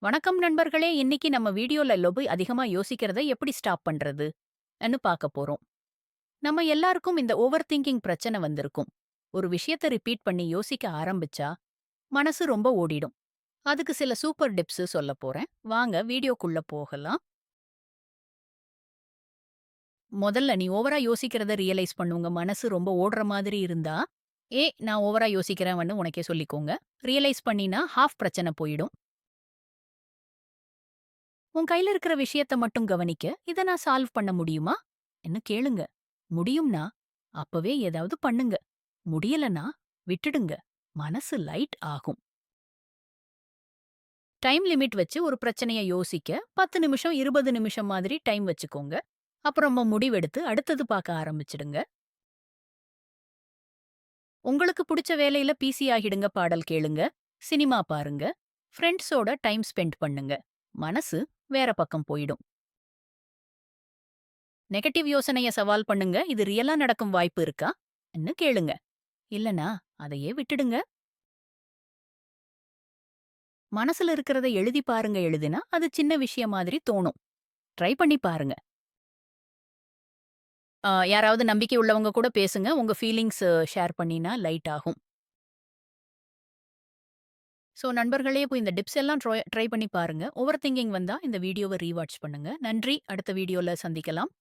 வணக்கம் நண்பர்களே! இன்னைக்கு நம்ம வீடியோல லொபி அதிகமா யோசிக்கிறத எப்படி ஸ்டாப் பண்றது? ன்னு பார்க்க போறோம். நம்ம எல்லாருக்கும் இந்த ஓவர் திங்கிங் பிரச்சனை வந்திருக்கும். ஒரு விஷயத்த ரிப்பீட் பண்ணி யோசிக்க ஆரம்பிச்சா, மனசு ரொம்ப ஓடிடும். அதுக்கு சில சூப்பர் டிப்ஸ் சொல்லப் போறேன். வாங்க வீடியோக்குள்ள போகலாம். முதல்ல நீ ஓவரா யோசிக்கிறத ரியலைஸ் பண்ணு. உங்க மனசு ரொம்ப ஓடுற மாதிரி இருந்தா, நான் ஓவரா யோசிக்கிறேன்னு உனக்கே சொல்லிக்கோங்க. ரியலைஸ் பண்ணினா ஹால்ஃப் பிரச்சனை போயிடும். உன் கையில இருக்கிற விஷயத்த மட்டும் கவனிக்க, இத நான் சால்வ் பண்ண முடியுமா? என்ன கேளுங்க. முடியும்னா, அப்பவே ஏதாவது பண்ணுங்க. முடியலனா, விட்டுடுங்க. மனசு லைட் ஆகும். டைம் லிமிட் வச்சு ஒரு பிரச்சனைய யோசிக்க 10 நிமிஷம், 20 நிமிஷம் மாதிரி டைம் வச்சுக்கோங்க. அப்புறமா முடிவெடுத்து அடுத்தது பார்க்க ஆரம்பிச்சிடுங்க. உங்களுக்கு புடிச்ச வேலையில பிஸி ஆகிடுங்க. பாடல் கேளுங்க, சினிமா பாருங்க, ஃப்ரெண்ட்ஸோட டைம் ஸ்பெண்ட் பண்ணுங்க. மனசு வேற பக்கம் போயிடும். நெகட்டிவ் யோசனைய சவால் பண்ணுங்க. இது ரியலா நடக்கும் வாய்ப்பு இருக்கா? ன்னு கேளுங்க. இல்லனா, அதையே விட்டுடுங்க. மனசுல இருக்கிறத எழுதி பாருங்க. எழுதினா, அது சின்ன விஷயம் மாதிரி தோணும். ட்ரை பண்ணி பாருங்க. யாராவது நம்பிக்கை உள்ளவங்க கூட பேசுங்க. உங்க ஃபீலிங்ஸ் ஷேர் பண்ணினா லைட் ஆகும். ஸோ நண்பர்களே, இப்போ இந்த டிப்ஸ் எல்லாம் ட்ரை பண்ணி பாருங்க. ஓவர் திங்கிங் வந்தா இந்த வீடியோவ ரீவாட்ச் பண்ணுங்க. நன்றி. அடுத்த வீடியோல சந்திக்கலாம்.